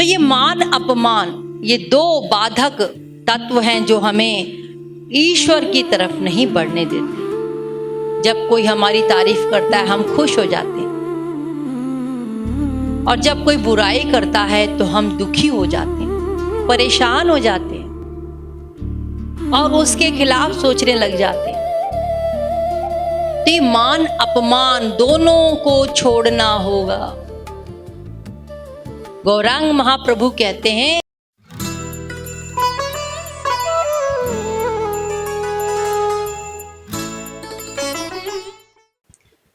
ये मान अपमान, ये दो बाधक तत्व हैं जो हमें ईश्वर की तरफ नहीं बढ़ने देते। जब कोई हमारी तारीफ करता है हम खुश हो जाते हैं, और जब कोई बुराई करता है तो हम दुखी हो जाते हैं, परेशान हो जाते हैं और उसके खिलाफ सोचने लग जाते हैं। तो ये मान अपमान दोनों को छोड़ना होगा। गौरांग महाप्रभु कहते हैं,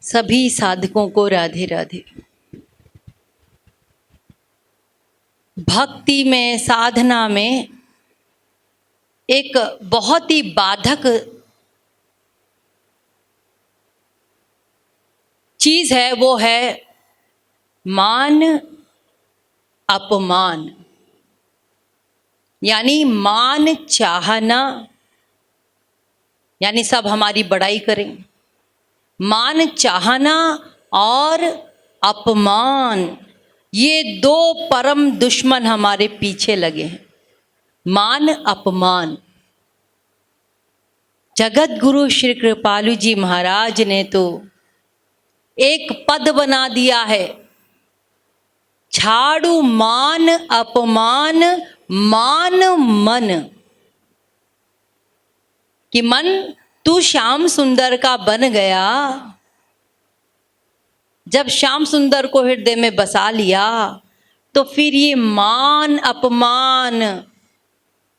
सभी साधकों को राधे राधे। भक्ति में, साधना में एक बहुत ही बाधक चीज है, वो है मान अपमान। यानी मान चाहना, यानी सब हमारी बड़ाई करें। मान चाहना और अपमान, ये दो परम दुश्मन हमारे पीछे लगे हैं। मान अपमान। जगत गुरु श्री कृपालु जी महाराज ने तो एक पद बना दिया है, झाड़ू मान अपमान मान मन। कि मन तू श्याम सुंदर का बन गया, जब श्याम सुंदर को हृदय में बसा लिया तो फिर ये मान अपमान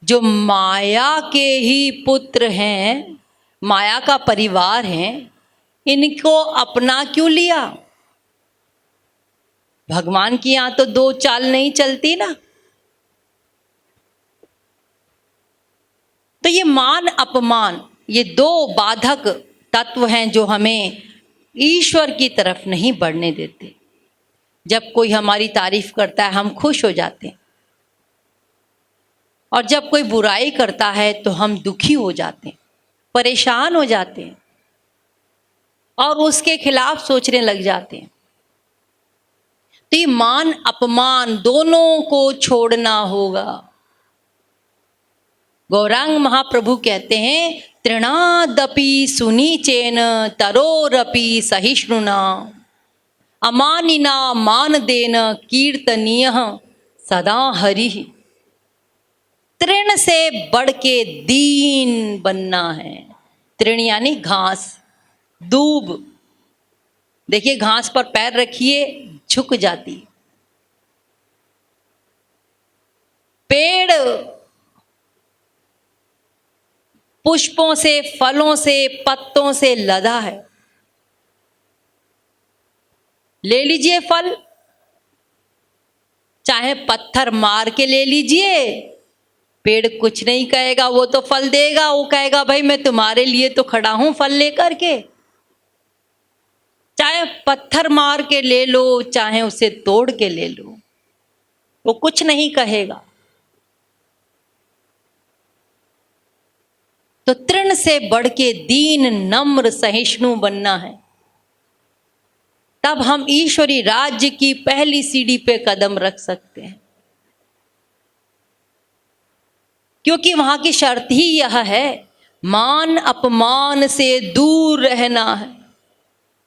जो माया के ही पुत्र हैं, माया का परिवार हैं, इनको अपना क्यों लिया? भगवान की यहां तो दो चाल नहीं चलती ना। तो ये मान अपमान, ये दो बाधक तत्व हैं जो हमें ईश्वर की तरफ नहीं बढ़ने देते। जब कोई हमारी तारीफ करता है हम खुश हो जाते हैं, और जब कोई बुराई करता है तो हम दुखी हो जाते हैं, परेशान हो जाते हैं और उसके खिलाफ सोचने लग जाते हैं। तो ये मान अपमान दोनों को छोड़ना होगा। गौरांग महाप्रभु कहते हैं, तृणादपि सुनीचेन तरोरपि सहिष्णुना अमानिना मानदेन कीर्तनीय सदा हरि। तृण से बढ़ के दीन बनना है। तृण यानी घास, दूब। देखिए घास पर पैर रखिए झुक जाती। पेड़ पुष्पों से, फलों से, पत्तों से लदा है। ले लीजिए फल, चाहे पत्थर मार के ले लीजिए, पेड़ कुछ नहीं कहेगा, वो तो फल देगा। वो कहेगा भाई मैं तुम्हारे लिए तो खड़ा हूं फल लेकर के। चाहे पत्थर मार के ले लो, चाहे उसे तोड़ के ले लो, वो कुछ नहीं कहेगा। तो तृण से बढ़ के दीन नम्र सहिष्णु बनना है, तब हम ईश्वरी राज्य की पहली सीढ़ी पे कदम रख सकते हैं। क्योंकि वहां की शर्त ही यह है, मान अपमान से दूर रहना है।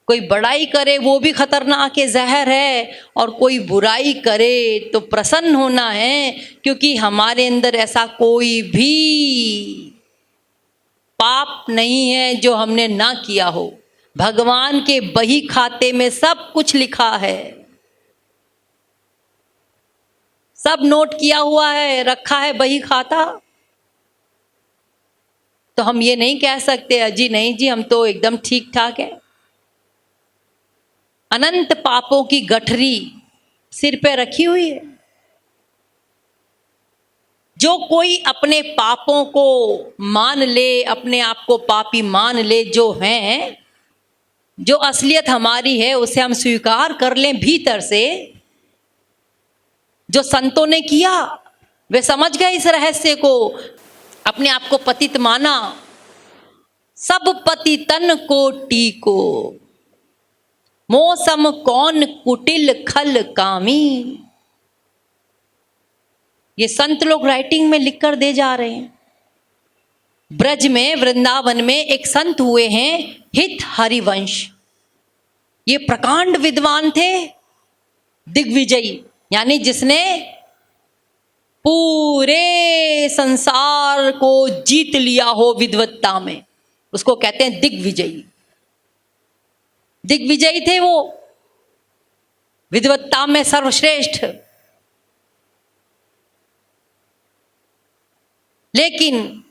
कोई बड़ाई करे वो भी खतरनाक है, जहर है, और कोई बुराई करे तो प्रसन्न होना है, क्योंकि हमारे अंदर ऐसा कोई भी पाप नहीं है जो हमने ना किया हो। भगवान के बही खाते में सब कुछ लिखा है, सब नोट किया हुआ है, रखा है बही खाता। तो हम ये नहीं कह सकते अजी नहीं जी हम तो एकदम ठीक ठाक है। अनंत पापों की गठरी सिर पे रखी हुई है। जो कोई अपने पापों को मान ले, अपने आप को पापी मान ले, जो हैं, जो असलियत हमारी है उसे हम स्वीकार कर लें भीतर से। जो संतों ने किया वे समझ गए इस रहस्य को, अपने आप को पतित माना। सब पति तन को टीको, मौसम कौन कुटिल खल कामी। ये संत लोग राइटिंग में लिख कर दे जा रहे हैं। ब्रज में, वृंदावन में एक संत हुए हैं हित हरिवंश। ये प्रकांड विद्वान थे, दिग्विजयी, यानी जिसने पूरे संसार को जीत लिया हो विद्वत्ता में, उसको कहते हैं दिग्विजयी। दिग्विजयी थे वो, विद्वत्ता में सर्वश्रेष्ठ। लेकिन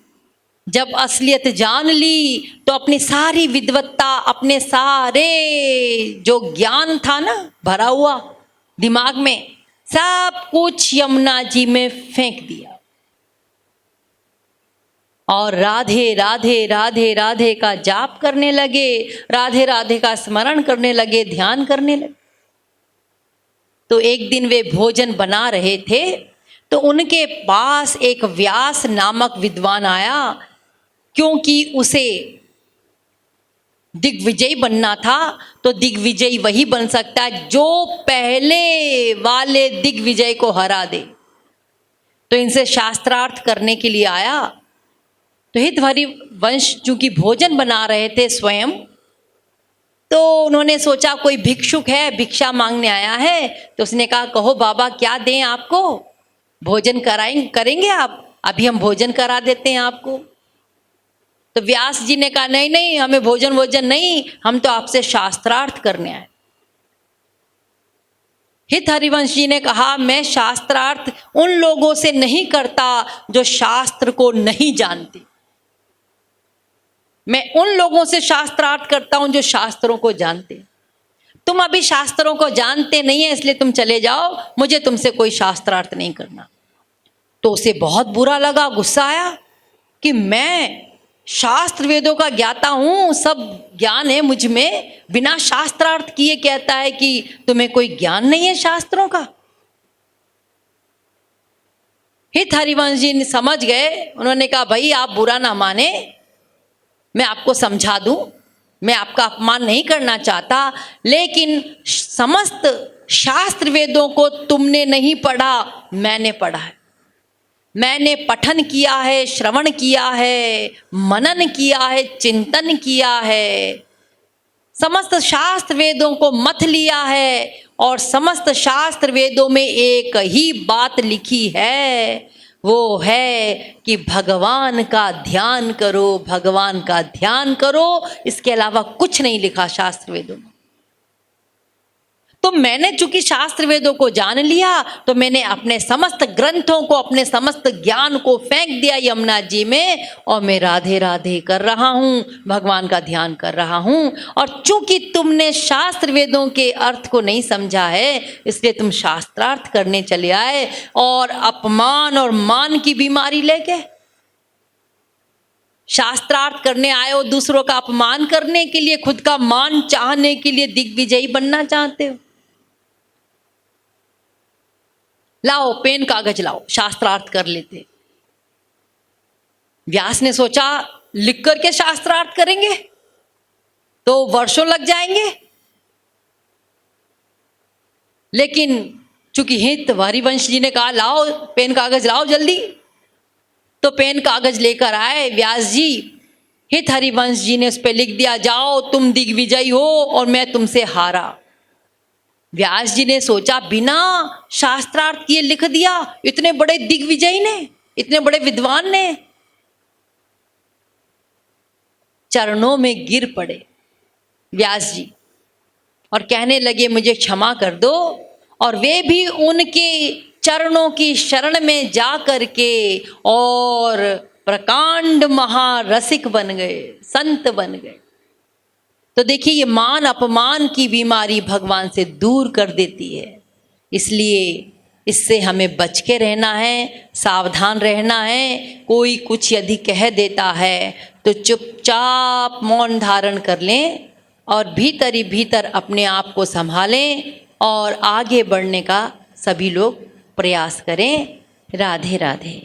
जब असलियत जान ली तो अपनी सारी विद्वत्ता, अपने सारे जो ज्ञान था ना भरा हुआ दिमाग में, सब कुछ यमुना जी में फेंक दिया और राधे राधे राधे राधे का जाप करने लगे, राधे राधे का स्मरण करने लगे, ध्यान करने लगे। तो एक दिन वे भोजन बना रहे थे तो उनके पास एक व्यास नामक विद्वान आया, क्योंकि उसे दिग्विजयी बनना था। तो दिग्विजयी वही बन सकता है जो पहले वाले दिग्विजय को हरा दे। तो इनसे शास्त्रार्थ करने के लिए आया। तो हित हरिवंश चूंकि भोजन बना रहे थे स्वयं, तो उन्होंने सोचा कोई भिक्षुक है, भिक्षा मांगने आया है। तो उसने कहा, कहो बाबा क्या दें आपको, भोजन करेंगे आप? अभी हम भोजन करा देते हैं आपको। तो व्यास जी ने कहा, नहीं नहीं, हमें भोजन नहीं, हम तो आपसे शास्त्रार्थ करने आए। हित हरिवंश जी ने कहा, मैं शास्त्रार्थ उन लोगों से नहीं करता जो शास्त्र को नहीं जानते, मैं उन लोगों से शास्त्रार्थ करता हूं जो शास्त्रों को जानते। तुम अभी शास्त्रों को जानते नहीं है, इसलिए तुम चले जाओ, मुझे तुमसे कोई शास्त्रार्थ नहीं करना। तो उसे बहुत बुरा लगा, गुस्सा आया कि मैं शास्त्र वेदों का ज्ञाता हूं, सब ज्ञान है मुझ में, बिना शास्त्रार्थ किए कहता है कि तुम्हें कोई ज्ञान नहीं है शास्त्रों का। हित हरिवंश जी समझ गए। उन्होंने कहा, भाई आप बुरा ना माने, मैं आपको समझा दूं, मैं आपका अपमान नहीं करना चाहता, लेकिन समस्त शास्त्र वेदों को तुमने नहीं पढ़ा, मैंने पढ़ा है। मैंने पठन किया है, श्रवण किया है, मनन किया है, चिंतन किया है, समस्त शास्त्र वेदों को मथ लिया है और समस्त शास्त्र वेदों में एक ही बात लिखी है, वो है कि भगवान का ध्यान करो, भगवान का ध्यान करो। इसके अलावा कुछ नहीं लिखा शास्त्र वेदों में। तो मैंने चूंकि शास्त्र वेदों को जान लिया, तो मैंने अपने समस्त ग्रंथों को, अपने समस्त ज्ञान को फेंक दिया यमुना जी में, और मैं राधे राधे कर रहा हूँ, भगवान का ध्यान कर रहा हूँ। और चूंकि तुमने शास्त्र वेदों के अर्थ को नहीं समझा है, इसलिए तुम शास्त्रार्थ करने चले आए और अपमान और मान की बीमारी लेके शास्त्रार्थ करने आए हो, दूसरों का अपमान करने के लिए, खुद का मान चाहने के लिए दिग्विजयी बनना चाहते हो। लाओ पेन कागज लाओ, शास्त्रार्थ कर लेते। व्यास ने सोचा लिख करके शास्त्रार्थ करेंगे तो वर्षों लग जाएंगे, लेकिन चूंकि हित हरिवंश जी ने कहा लाओ पेन कागज लाओ जल्दी, तो पेन कागज लेकर आए व्यास जी। हित हरिवंश जी ने उस पर लिख दिया, जाओ तुम दिग्विजयी हो और मैं तुमसे हारा। व्यास जी ने सोचा बिना शास्त्रार्थ किए लिख दिया, इतने बड़े दिग्विजयी ने, इतने बड़े विद्वान ने। चरणों में गिर पड़े व्यास जी और कहने लगे मुझे क्षमा कर दो, और वे भी उनके चरणों की शरण में जा करके और प्रकांड महारसिक बन गए, संत बन गए। तो देखिए ये मान अपमान की बीमारी भगवान से दूर कर देती है, इसलिए इससे हमें बच के रहना है, सावधान रहना है। कोई कुछ यदि कह देता है तो चुपचाप मौन धारण कर लें और भीतर ही भीतर अपने आप को संभालें और आगे बढ़ने का सभी लोग प्रयास करें। राधे राधे।